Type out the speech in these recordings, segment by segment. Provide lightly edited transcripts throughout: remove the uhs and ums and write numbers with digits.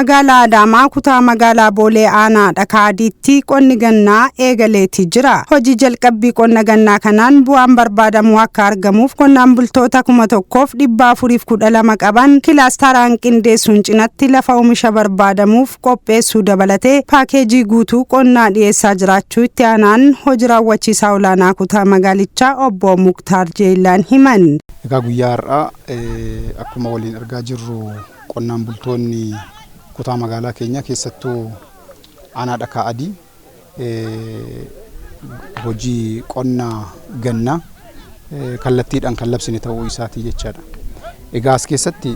Magaalaa Adaamaa kutaa magaalaa Boolee Aanaa Dhakaadiitti qonni gannaa eegaleetii jira. Hojii jalqabbii qonna gannaa kanaan bu'aan barbaadamu akka argamuuf qonnaan bultoota 1412 qaban kilaasteraan qindeessuun cinatti lafa oomisha barbaadamuuf qopheessuu dabalatee paakeejii guutuu qonnaa dhiyeessaa jiraachuu itti aanaan hojii raawwachiisaa olaanaa kutaa magaalichaa obbo Muktaar Jeelaan himan. Egaa guyyaa har'aa akkuma waliin argaa jirru qonnaan bultoonni kutaa magaalaa keenya keessattuu aanaa Dhakaadii hojii qonna gannaa kallattiidhaan kan labsine ta'uu isaati jechaadha. Egaa as keessatti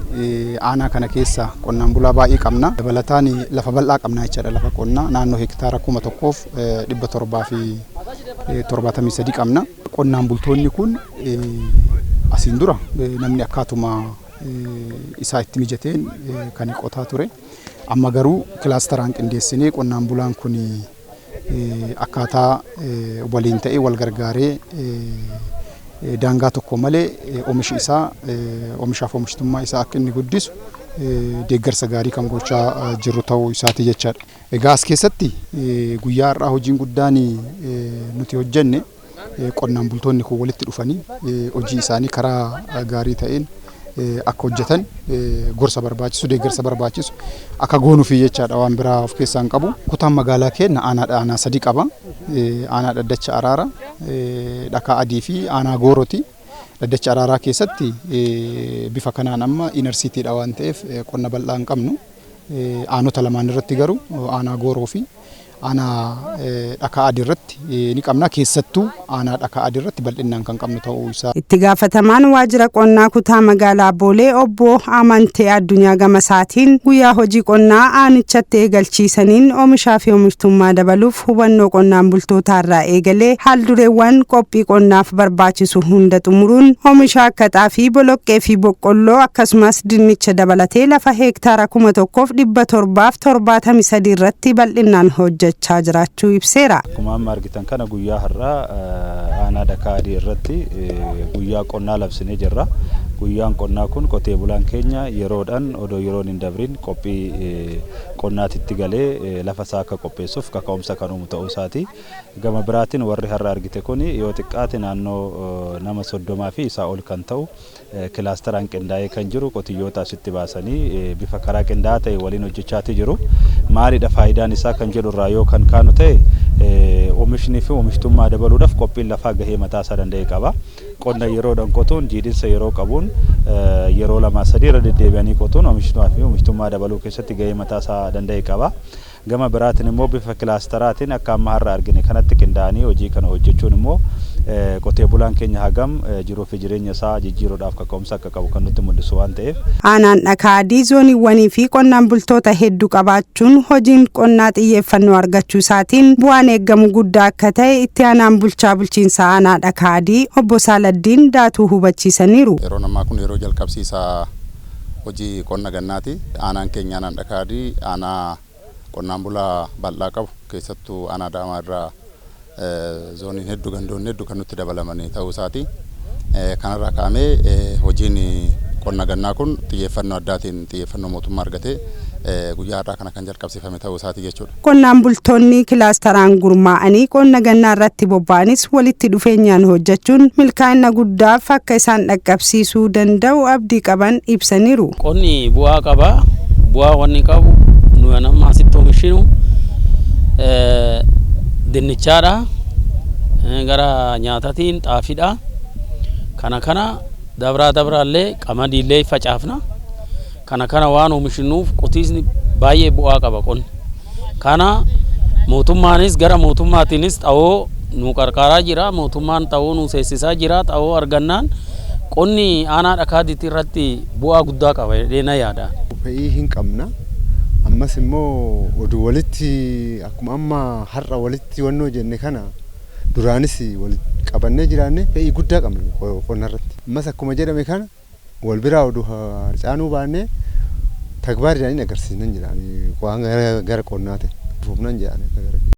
aanaa kana keessa qonnaan bulaa baay'ee qabna. Dabalataan lafa bal'aa qabna jechaadha. Lafa qonnaa naannoo hektaara 1,773 qabna. Qonnaan bultoonni kun asiin dura namni akkaatuma isaa itti mijateen kan qotaa ture. Amma garuu kilaasteraan qindeessinee qonnaan bulaan kun akkaataa waliin ta'ee wal gargaaree daangaa tokko malee oomishi isaa oomishaaf oomishtummaa isaa akka inni guddisu deeggarsa gaarii kan gochaa jiru ta'uu isaati jechaadha. Egaa as keessatti guyyaa har'aa hojiin guddaan nuti hojjenne qonnaan bultoonni kun walitti dhufanii hojii isaanii karaa gaarii ta'een akka hojjetan gorsa barbaachisu deeggarsa barbaachisu akka goonuufi jechaadha. Waan biraa of keessaa hin qabu. Kutaan magaalaa keenya aanaa 3 qaba. Aanaa Dhaddacha Araaraa, Dhakaadii fi aanaa Goorooti. Dhaddacha Araaraa keessatti bifa kanaan amma inersiitiidha waan ta'eef qonna bal'aa hin qabnu. Aanota lamaan irratti garuu aanaa Gooroo fi aanaa Dhakaadii irratti ni qabna. Keessattuu aanaa Dhakaadii irratti bal'inaan kan qabnu ta'uu isaa. Itti gaafatamaan waajjira qonnaa kutaa magaalaa Boolee obbo Amantee Addunyaa Gamasaatiin guyyaa hojii qonnaa aanichatti eegalchiisaniin oomishaa fi oomishtummaa dabaluuf hubannoo qonnaan bultootaa irraa eegalee haaldureewwan qophii qonnaaf barbaachisu hunda xumuruun oomisha akka xaafii, boloqqee fi boqqolloo akkasumas dinnicha dabalatee lafa hektaara 1,773 irratti bal'inaan hojjechaa jiraachuu ibseera. Akkuma amma argitan kana guyyaa har'aa aanaa Dhakaadii irratti guyyaa qonnaa labsinee jirra. Guyyaan qonnaa kun qotee bulaan keenya yeroodhaan odoo yeroon hin dabrin qophii qonnaatitti galee lafa isaa akka qopheessuuf kaka'umsa kan uumu ta'uu isaati. Gama biraatiin warri har'a argite kun yoo xiqqaate naannoo nama 30 fi isaa ol kan ta'u kilaasteraan qindaa'ee kan jiru qotiyyoota asitti baasanii bifa karaa qindaa'aa ta'e waliin hojjechaati jiru. Maalidha faayidaan isaa kan jedhu irraa yoo kan kaanu ta'e oomishni fi oomishtummaa dabaluudhaaf qophiin lafaa gahee mataa isaa danda'e qaba. Qonna yeroodhaan qotuun jiidhinsa yeroo qabuun yeroo 2-3 irra deddeebi'anii qotuun oomishtummaa fi oomishtummaa dabaluu keessatti gahee mataa isaa danda'e qaba. Gama biraatiin immoo bifa kilaasteraatiin akka amma har'a argine kanatti qindaa'anii hojii kana hojjechuun immoo qotee bulaan keenya hagam jiruu fi jireenya isaa jijjiiruudhaaf kaka'umsa akka qabu kan nutti mul'isu waan ta'eef. Aanaan Dhakaadii zooniiwwanii fi qonnaan bultoota hedduu qabaachuun hojiin qonnaa xiyyeeffannoo argachuu isaatiin bu'aan eeggamu guddaa akka ta'e itti aanaan bulchaa bulchiinsa aanaa Dhakaadii obbo Saaladdiin Daatuu hubachiisaniiru. Yeroon ammaa kun yeroo jalqabsiisaa hojii qonna gannaati. Aanaan keenya aanaan Dhakaadii aanaa qonnaan bulaa bal'aa qabu keessattuu aanaa Adaamaa irraa zooniin hedduu gandoonni hedduu kan nutti dabalamanii ta'uu isaati. Kanarraa ka'amee hojiin qonna gannaa kun xiyyeeffannoo addaatiin xiyyeeffannoo mootummaa argatee guyyaa har'aa kana kan jalqabsiifame ta'uu isaati jechuudha. Qonnaan bultoonni kilaasteraan gurmaa'anii qonna gannaa irratti bobba'anis walitti dhufeenyaan hojjechuun milkaa'ina guddaaf akka isaan dhaqqabsiisuu danda'u abdii qaban ibsaniiru. Qonni bu'aa qaba. Bu'aa wanni qabu nuyi nama asitti oomishinu dinnichaadha. Gara nyaataatiin xaafiidha. Kana dabraallee qamadiillee facaafna. Kana waan oomishinuuf qotiisni baay'ee bu'aa qaba qonni. Kana mootummaanis gara mootummaatiinis xaa'oo nu qarqaaraa jira. Mootummaan xaa'oo nu seessisaa jira. Xaa'oo argannaan qonni aanaa Dhakaadiitti irratti bu'aa guddaa qaba jedhee na yaada. Fa'ii hin qabna. Ammas immoo oduu walitti akkuma amma har'a walitti wannoo jenne kana duraanis walitti qabannee jiraanne fa'ii guddaa qabna qonna irratti. Ammas akkuma jedhame kana wal biraa oduu harcaanuu baannee tagbaariidhaan agarsiisnan jiraanii waan gara qonnaa ta'e. Fufnan jedhanii